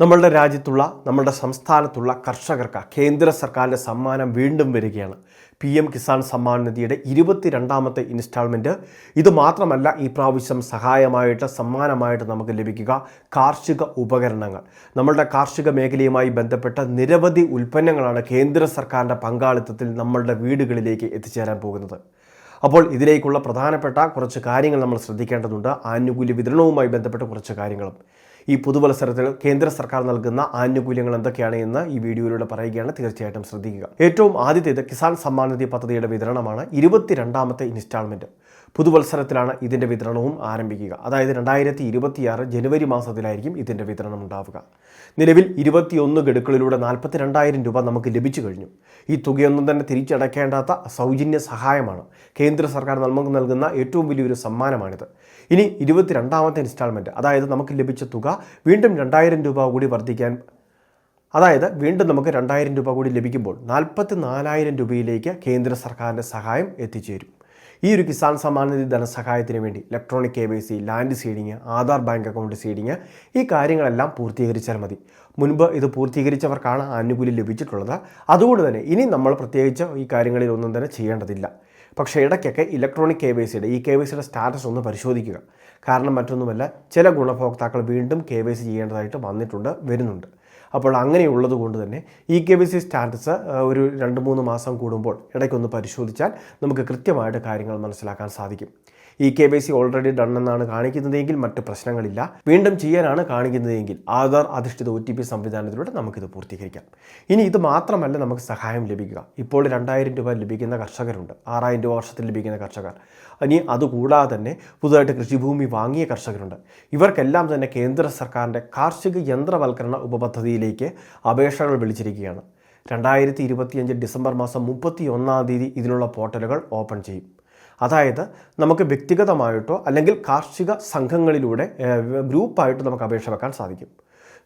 നമ്മളുടെ രാജ്യത്തുള്ള നമ്മളുടെ സംസ്ഥാനത്തുള്ള കർഷകർക്ക് കേന്ദ്ര സർക്കാരിൻ്റെ സമ്മാനം വീണ്ടും വരികയാണ്. PM കിസാൻ സമ്മാൻ നിധിയുടെ 22ാമത്തെ ഇൻസ്റ്റാൾമെൻറ്റ്. ഇത് മാത്രമല്ല, ഈ പ്രാവശ്യം സഹായമായിട്ട് സമ്മാനമായിട്ട് നമുക്ക് ലഭിക്കുക കാർഷിക ഉപകരണങ്ങൾ. നമ്മളുടെ കാർഷിക മേഖലയുമായി ബന്ധപ്പെട്ട നിരവധി ഉൽപ്പന്നങ്ങളാണ് കേന്ദ്ര സർക്കാരിൻ്റെ പങ്കാളിത്തത്തിൽ നമ്മളുടെ വീടുകളിലേക്ക് എത്തിച്ചേരാൻ പോകുന്നത്. അപ്പോൾ ഇതിലേക്കുള്ള പ്രധാനപ്പെട്ട കുറച്ച് കാര്യങ്ങൾ നമ്മൾ ശ്രദ്ധിക്കേണ്ടതുണ്ട്. ആനുകൂല്യ വിതരണവുമായി ബന്ധപ്പെട്ട കുറച്ച് കാര്യങ്ങളും ഈ പുതുവത്സരത്തിൽ കേന്ദ്ര സർക്കാർ നൽകുന്ന ആനുകൂല്യങ്ങൾ എന്തൊക്കെയാണ് എന്ന് ഈ വീഡിയോയിലൂടെ പറയുകയാണ്. തീർച്ചയായിട്ടും ശ്രദ്ധിക്കുക. ഏറ്റവും ആദ്യത്തേത് കിസാൻ സമ്മാൻ നിധി പദ്ധതിയുടെ വിതരണമാണ്. 22ാമത്തെ ഇൻസ്റ്റാൾമെൻറ്റ് പുതുവത്സരത്തിലാണ് ഇതിൻ്റെ വിതരണവും ആരംഭിക്കുക. അതായത് 2026 ജനുവരി മാസത്തിലായിരിക്കും ഇതിൻ്റെ വിതരണം ഉണ്ടാവുക. നിലവിൽ 21 ഗഡുക്കളിലൂടെ 42,000 രൂപ നമുക്ക് ലഭിച്ചു കഴിഞ്ഞു. ഈ തുകയൊന്നും തന്നെ തിരിച്ചടയ്ക്കേണ്ടാത്ത സൗജന്യ സഹായമാണ്. കേന്ദ്ര സർക്കാർ നമുക്ക് നൽകുന്ന ഏറ്റവും വലിയൊരു സമ്മാനമാണിത്. ഇനി 22ാമത്തെ ഇൻസ്റ്റാൾമെൻറ്റ്, അതായത് നമുക്ക് ലഭിച്ച തുക വീണ്ടും 2,000 രൂപ കൂടി വർദ്ധിക്കാൻ, അതായത് വീണ്ടും നമുക്ക് 2,000 രൂപ കൂടി ലഭിക്കുമ്പോൾ 44,000 രൂപയിലേക്ക് കേന്ദ്ര സർക്കാരിൻ്റെ സഹായം എത്തിച്ചേരും. ഈ ഒരു കിസാൻ സമ്മാൻ നിധി ധനസഹായത്തിന് വേണ്ടി electronic KYC, land seeding, Aadhaar bank account seeding, ഈ കാര്യങ്ങളെല്ലാം പൂർത്തീകരിച്ചാൽ മതി. മുൻപ് ഇത് പൂർത്തീകരിച്ചവർക്കാണ് ആനുകൂല്യം ലഭിച്ചിട്ടുള്ളത്. അതുകൊണ്ട് തന്നെ ഇനി നമ്മൾ പ്രത്യേകിച്ച് ഈ കാര്യങ്ങളിൽ ഒന്നും തന്നെ ചെയ്യേണ്ടതില്ല. പക്ഷേ ഇടയ്ക്കൊക്കെ ഇലക്ട്രോണിക് KYCയുടെ ഈ KYCയുടെ സ്റ്റാറ്റസ് ഒന്ന് പരിശോധിക്കുക. കാരണം മറ്റൊന്നുമല്ല, ചില ഗുണഭോക്താക്കൾ വീണ്ടും KYC ചെയ്യേണ്ടതായിട്ട് വരുന്നുണ്ട്. അപ്പോൾ അങ്ങനെയുള്ളത് കൊണ്ട് തന്നെ ഈ KYC സ്റ്റാറ്റസ് ഒരു 2-3 മാസം കൂടുമ്പോൾ ഇടയ്ക്കൊന്ന് പരിശോധിച്ചാൽ നമുക്ക് കൃത്യമായിട്ട് കാര്യങ്ങൾ മനസ്സിലാക്കാൻ സാധിക്കും. ഈ KYC ഓൾറെഡി ഡൺ എന്നാണ് കാണിക്കുന്നതെങ്കിൽ മറ്റ് പ്രശ്നങ്ങളില്ല. വീണ്ടും ചെയ്യാനാണ് കാണിക്കുന്നതെങ്കിൽ ആധാർ അധിഷ്ഠിത OTP സംവിധാനത്തിലൂടെ നമുക്കിത് പൂർത്തീകരിക്കാം. ഇനി ഇത് മാത്രമല്ല നമുക്ക് സഹായം ലഭിക്കുക. ഇപ്പോൾ 2,000 രൂപ ലഭിക്കുന്ന കർഷകരുണ്ട്, 6,000 രൂപ വർഷത്തിൽ ലഭിക്കുന്ന കർഷകർ. ഇനി അതുകൂടാതെ തന്നെ പുതുതായിട്ട് കൃഷിഭൂമി വാങ്ങിയ കർഷകരുണ്ട്. ഇവർക്കെല്ലാം തന്നെ കേന്ദ്ര സർക്കാരിൻ്റെ കാർഷിക യന്ത്രവൽക്കരണ ഉപപദ്ധതിയിലേക്ക് അപേക്ഷകൾ വിളിച്ചിരിക്കുകയാണ്. 2025 ഡിസംബർ മാസം 31-ാം തീയതി ഇതിനുള്ള പോർട്ടലുകൾ ഓപ്പൺ ചെയ്യും. അതായത് നമുക്ക് വ്യക്തിഗതമായിട്ടോ അല്ലെങ്കിൽ കാർഷിക സംഘങ്ങളിലൂടെ ഗ്രൂപ്പായിട്ട് നമുക്ക് അപേക്ഷ വെക്കാൻ സാധിക്കും.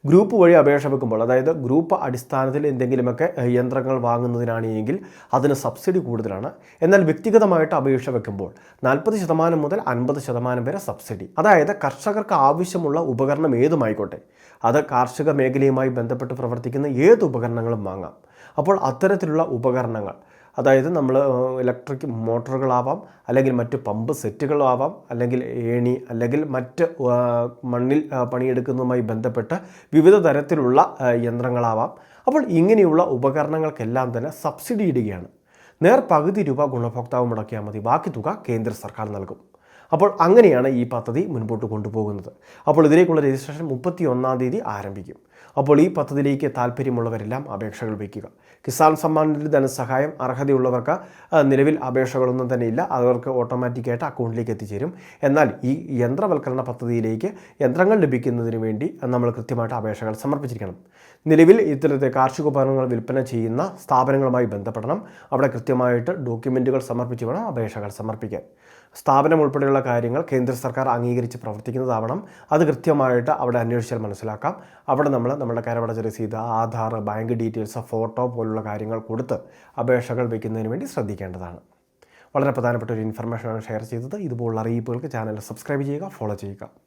ഗ്രൂപ്പ് വഴി അപേക്ഷ വെക്കുമ്പോൾ, അതായത് ഗ്രൂപ്പ് അടിസ്ഥാനത്തിൽ എന്തെങ്കിലുമൊക്കെ യന്ത്രങ്ങൾ വാങ്ങുന്നതിനാണെങ്കിൽ അതിന് സബ്സിഡി കൂടുതലാണ്. എന്നാൽ വ്യക്തിഗതമായിട്ട് അപേക്ഷ വെക്കുമ്പോൾ 40% മുതൽ 50% വരെ സബ്സിഡി. അതായത് കർഷകർക്ക് ആവശ്യമുള്ള ഉപകരണം ഏതുമായിക്കോട്ടെ, അത് കാർഷിക മേഖലയുമായി ബന്ധപ്പെട്ട് പ്രവർത്തിക്കുന്ന ഏത് ഉപകരണങ്ങളും വാങ്ങാം. അപ്പോൾ അത്തരത്തിലുള്ള ഉപകരണങ്ങൾ, അതായത് നമ്മൾ ഇലക്ട്രിക് മോട്ടോറുകളാവാം, അല്ലെങ്കിൽ മറ്റ് പമ്പ് സെറ്റുകളാവാം, അല്ലെങ്കിൽ ഏണി, അല്ലെങ്കിൽ മറ്റ് മണ്ണിൽ പണിയെടുക്കുന്നതുമായി ബന്ധപ്പെട്ട് വിവിധ തരത്തിലുള്ള യന്ത്രങ്ങളാവാം. അപ്പോൾ ഇങ്ങനെയുള്ള ഉപകരണങ്ങൾക്കെല്ലാം തന്നെ സബ്സിഡി ഇടുകയാണ്. പകുതി രൂപ ഗുണഭോക്താവ് മുടക്കിയാൽ മതി, ബാക്കി തുക കേന്ദ്ര സർക്കാർ നൽകും. അപ്പോൾ അങ്ങനെയാണ് ഈ പദ്ധതി മുൻപോട്ട് കൊണ്ടുപോകുന്നത്. അപ്പോൾ ഇതിലേക്കുള്ള രജിസ്ട്രേഷൻ 31-ാം തീയതി ആരംഭിക്കും. അപ്പോൾ ഈ പദ്ധതിയിലേക്ക് താല്പര്യമുള്ളവരെല്ലാം അപേക്ഷകൾ വയ്ക്കുക. കിസാൻ സമ്മാൻ നിധി ധനസഹായം അർഹതയുള്ളവർക്ക് നിലവിൽ അപേക്ഷകളൊന്നും തന്നെ ഇല്ല, അവർക്ക് ഓട്ടോമാറ്റിക്കായിട്ട് അക്കൗണ്ടിലേക്ക് എത്തിച്ചേരും. എന്നാൽ ഈ യന്ത്രവൽക്കരണ പദ്ധതിയിലേക്ക് യന്ത്രങ്ങൾ ലഭിക്കുന്നതിന് വേണ്ടി നമ്മൾ കൃത്യമായിട്ട് അപേക്ഷകൾ സമർപ്പിച്ചിരിക്കണം. നിലവിൽ ഇത്തരത്തെ കാർഷികോപകരണങ്ങൾ വിൽപ്പന ചെയ്യുന്ന സ്ഥാപനങ്ങളുമായി ബന്ധപ്പെടണം. അവിടെ കൃത്യമായിട്ട് ഡോക്യുമെൻറ്റുകൾ സമർപ്പിച്ച് വേണം അപേക്ഷകൾ സമർപ്പിക്കാൻ. സ്ഥാപനം ഉൾപ്പെടെയുള്ള കാര്യങ്ങൾ കേന്ദ്ര സർക്കാർ അംഗീകരിച്ച് പ്രവർത്തിക്കുന്നതാവണം. അത് കൃത്യമായിട്ട് അവിടെ അന്വേഷിച്ചാൽ മനസ്സിലാക്കാം. അവിടെ നമ്മുടെ കരമടച്ച രസീത്, ആധാർ, ബാങ്ക് ഡീറ്റെയിൽസ്, ഫോട്ടോ പോലുള്ള കാര്യങ്ങൾ കൊടുത്ത് അപേക്ഷകൾ വയ്ക്കുന്നതിന് വേണ്ടി ശ്രദ്ധിക്കേണ്ടതാണ്. വളരെ പ്രധാനപ്പെട്ട ഒരു ഇൻഫർമേഷനാണ് ഷെയർ ചെയ്തത്. ഇതുപോലുള്ള അറിയിപ്പുകൾക്ക് ചാനൽ സബ്സ്ക്രൈബ് ചെയ്യുക, ഫോളോ ചെയ്യുക.